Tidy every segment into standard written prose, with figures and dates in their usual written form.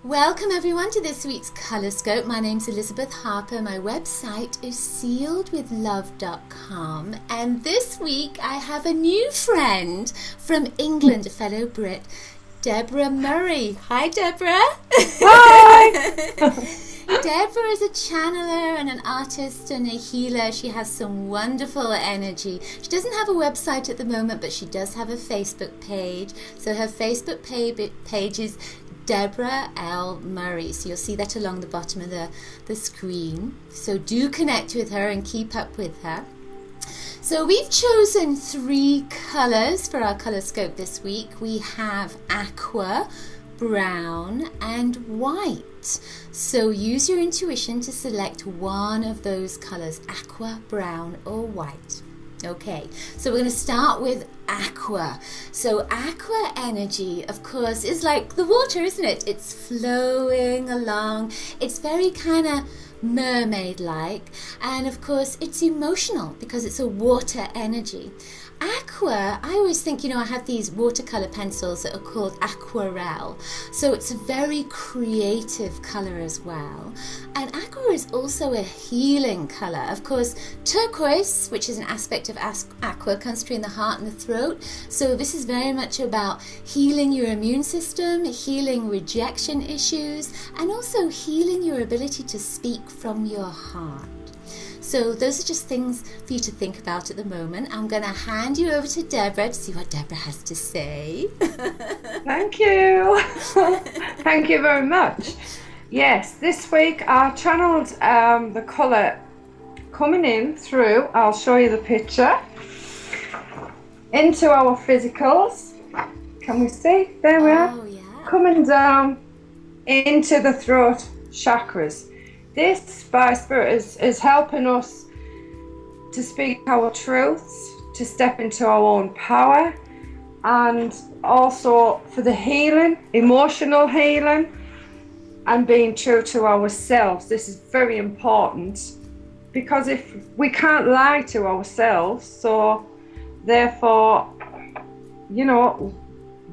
Welcome everyone to this week's Colorscope. My name's Elizabeth Harper. My website is sealedwithlove.com, and this week I have a new friend from England, a fellow Brit, Deborah Murray. Hi Deborah. Hi. Deborah is a channeler and an artist and a healer. She has some wonderful energy. She doesn't have a website at the moment, but she does have a Facebook page. So her Facebook page is Deborah L. Murray. So you'll see that along the bottom of the screen. So do connect with her and keep up with her. So we've chosen 3 colours for our Colorscope this week. We have Aqua, brown and white. So use your intuition to select one of those colours, aqua, brown or white. Okay, so we're going to start with aqua. So aqua energy, of course, is like the water, isn't it? It's flowing along. It's very kind of mermaid-like, and of course it's emotional because it's a water energy. Aqua, I always think, I have these watercolor pencils that are called aquarelle, so it's a very creative color as well. And aqua is also a healing color. Of course, turquoise, which is an aspect of aqua, comes between the heart and the throat, so this is very much about healing your immune system, healing rejection issues, and also healing your ability to speak from your heart. So those are just things for you to think about at the moment. I'm going to hand you over to Deborah to see what Deborah has to say. Thank you. Thank you very much. Yes, this week I channeled the colour coming in through, I'll show you the picture, into our physicals. Can we see? There we are. Yeah. Coming down into the throat chakras. This by Spirit is helping us to speak our truths, to step into our own power, and also for the healing, emotional healing, and being true to ourselves. This is very important because if we can't lie to ourselves, so therefore,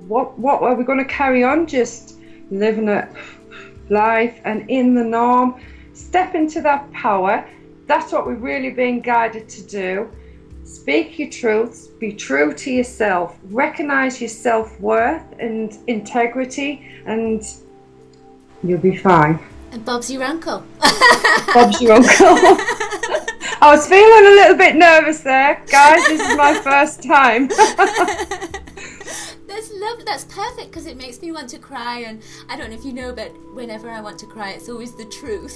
what are we going to carry on just living a life and in the norm? Step into that power. That's what we're really being guided to do. Speak your truths, be true to yourself, recognize your self-worth and integrity, and you'll be fine. And Bob's your uncle. Bob's your uncle. I was feeling a little bit nervous there. Guys, this is my first time. That's lovely. That's perfect because it makes me want to cry, and I don't know if you know, but whenever I want to cry, it's always the truth.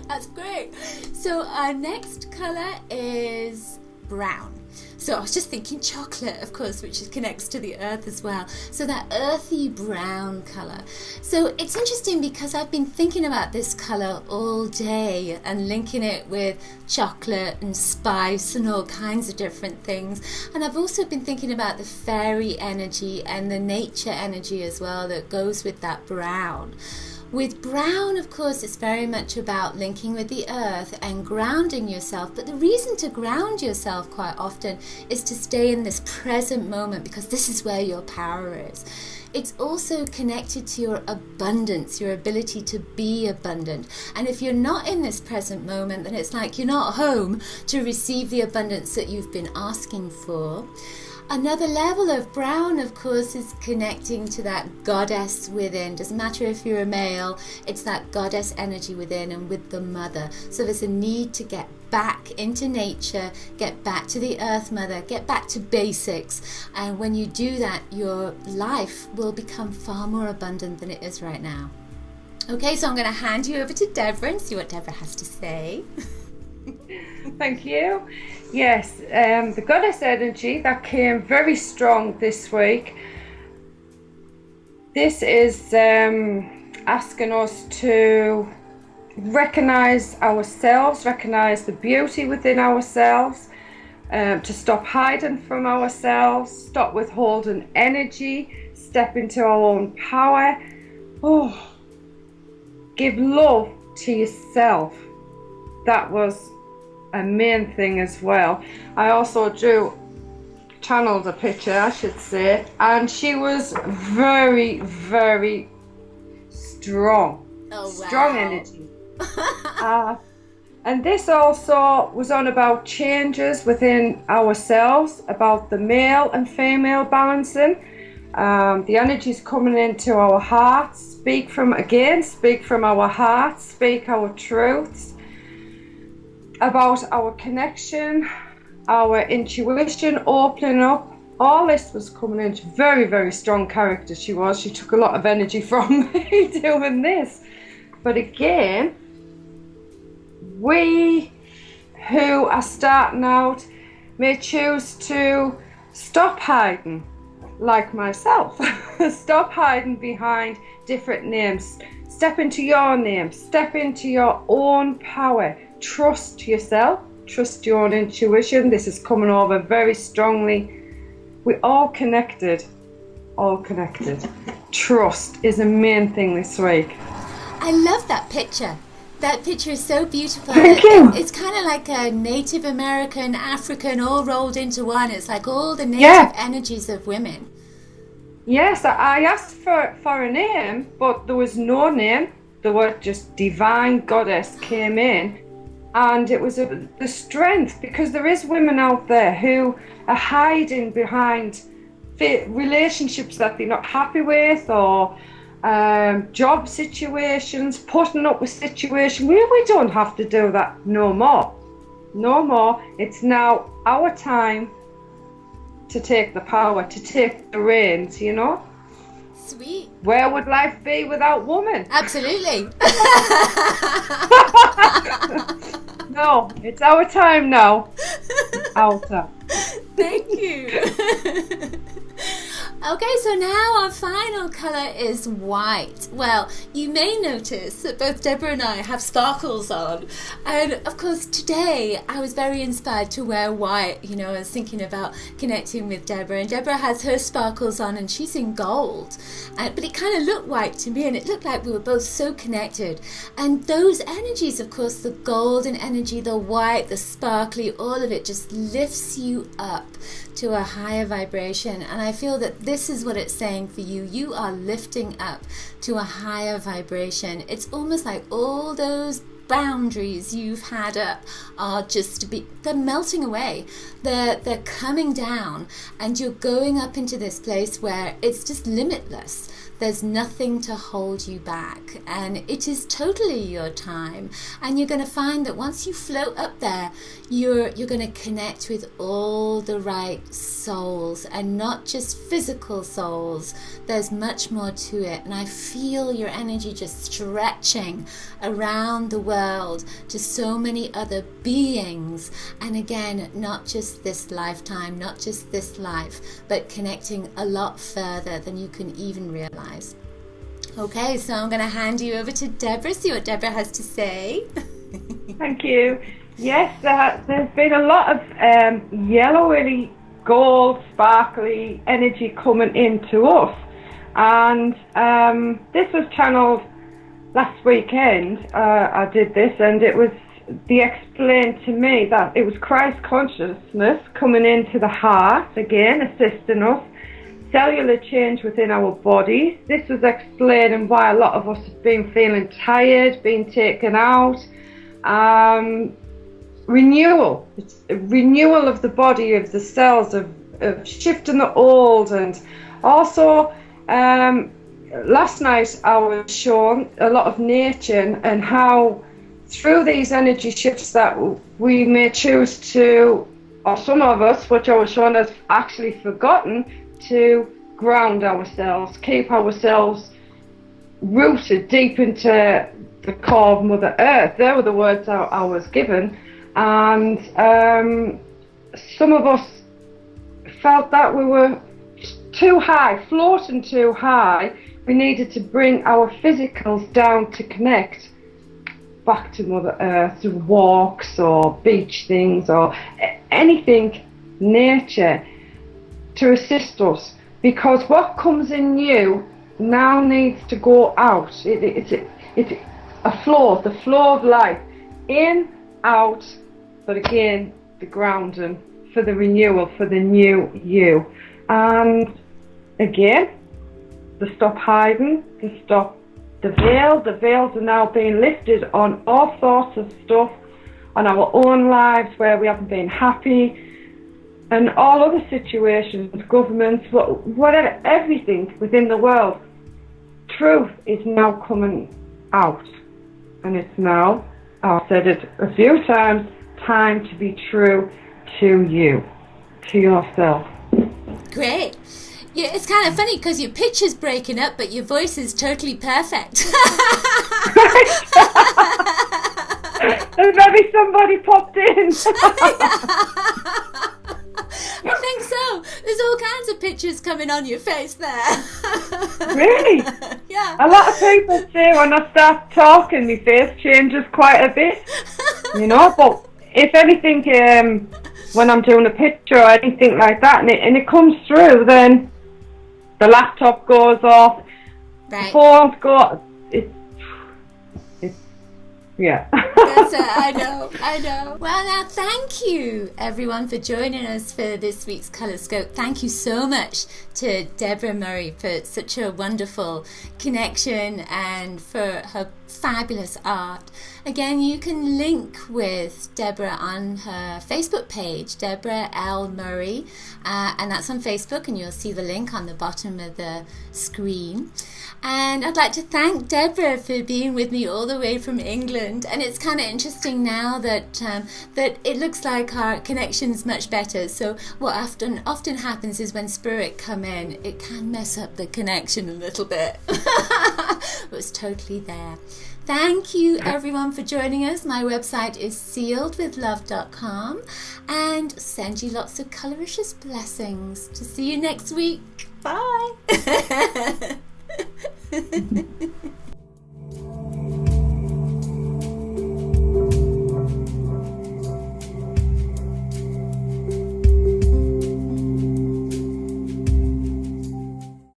That's great. So our next colour is brown. So I was just thinking chocolate, of course, which connects to the earth as well. So that earthy brown colour. So it's interesting because I've been thinking about this colour all day and linking it with chocolate and spice and all kinds of different things. And I've also been thinking about the fairy energy and the nature energy as well that goes with that brown. With brown, of course, it's very much about linking with the earth and grounding yourself. But the reason to ground yourself quite often is to stay in this present moment, because this is where your power is. It's also connected to your abundance, your ability to be abundant. And if you're not in this present moment, then it's like you're not home to receive the abundance that you've been asking for. Another level of brown, of course, is connecting to that goddess within. Doesn't matter if you're a male, it's that goddess energy within and with the mother. So there's a need to get back into nature, get back to the earth mother, get back to basics. And when you do that, your life will become far more abundant than it is right now. Okay, so I'm going to hand you over to Deborah and see what Deborah has to say. Thank you. Yes, the goddess energy that came very strong this week. This is asking us to recognize ourselves, recognize the beauty within ourselves, to stop hiding from ourselves, stop withholding energy, step into our own power. Give love to yourself. That was a main thing as well. I also channeled a picture, I should say, and she was very, very strong. Oh, Strong wow. energy. And this also was on about changes within ourselves, about the male and female balancing. The energy's coming into our hearts. Speak from our hearts, speak our truths, about our connection, our intuition, opening up. All this was coming in. Very, very strong character she was. She took a lot of energy from me doing this. But again, we who are starting out may choose to stop hiding, like myself. Stop hiding behind different names. Step into your name. Step into your own power. Trust yourself. Trust your own intuition. This is coming over very strongly. We're all connected. All connected. Trust is the main thing this week. I love that picture. That picture is so beautiful. Thank you. It's kind of like a Native American, African, all rolled into one. It's like all the native energies of women. Yes, I asked for a name, but there was no name. The word just divine goddess came in. And it was the strength, because there is women out there who are hiding behind relationships that they're not happy with, or job situations, putting up with situations. We don't have to do that no more. No more. It's now our time to take the power, to take the reins, you know? Sweet. Where would life be without women? Absolutely. No, it's our time now. Our time. Thank you. Okay, so now our final colour is white. Well, you may notice that both Deborah and I have sparkles on. And of course, today I was very inspired to wear white. You know, I was thinking about connecting with Deborah. And Deborah has her sparkles on and she's in gold. But it kind of looked white to me, and it looked like we were both so connected. And those energies, of course, the golden energy, the white, the sparkly, all of it just lifts you up to a higher vibration. And I feel that this is what it's saying for you. You are lifting up to a higher vibration. It's almost like all those boundaries you've had up are they're melting away. They're coming down, and you're going up into this place where it's just limitless. There's nothing to hold you back, and it is totally your time. And you're going to find that once you float up there, you're going to connect with all the right souls, and not just physical souls. There's much more to it, and I feel your energy just stretching around the world to so many other beings. And again, not just this lifetime, not just this life, but connecting a lot further than you can even realize. Okay, so I'm going to hand you over to Deborah, see what Deborah has to say. Thank you. Yes, there's been a lot of yellowy, gold, sparkly energy coming into us. And this was channeled last weekend. I did this, and they explained to me that it was Christ consciousness coming into the heart, again, assisting us. Cellular change within our bodies. This was explaining why a lot of us have been feeling tired, being taken out. Renewal. It's a renewal of the body, of the cells, of shifting the old. And also, last night I was shown a lot of nature and how through these energy shifts that we may choose to, or some of us, which I was shown, has actually forgotten to ground ourselves, keep ourselves rooted deep into the core of Mother Earth. They were the words I was given. And some of us felt that we were too high, floating too high. We needed to bring our physicals down to connect back to Mother Earth, to walks or beach things or anything, nature, to assist us, because what comes in you now needs to go out. It's a flow, the flow of life, in, out, but again, the grounding for the renewal, for the new you. And again, the stop hiding, the stop the veils are now being lifted on all sorts of stuff, on our own lives where we haven't been happy, and all other situations, governments, whatever, everything within the world. Truth is now coming out, and it's now, I've said it a few times, time to be true to you, to yourself. Great. Yeah, it's kind of funny because your picture's breaking up, but your voice is totally perfect. And maybe somebody popped in. I think so. There's all kinds of pictures coming on your face there. Really? Yeah. A lot of people say when I start talking, my face changes quite a bit. You know, but if anything, when I'm doing a picture or anything like that, and it comes through, then the laptop goes off, Right. the phones go. Yeah. That's it. I know. Well, now, thank you, everyone, for joining us for this week's Colorscope. Thank you so much to Deborah Murray for such a wonderful connection and for her fabulous art. Again, you can link with Deborah on her Facebook page, Deborah L. Murray, and that's on Facebook, and you'll see the link on the bottom of the screen. And I'd like to thank Deborah for being with me all the way from England. And it's kind of interesting now that that it looks like our connection's much better. So what often happens is when spirit come in, it can mess up the connection a little bit. It was totally there. Thank you, everyone, for joining us. My website is sealedwithlove.com, and send you lots of coloricious blessings. To see you next week. Bye.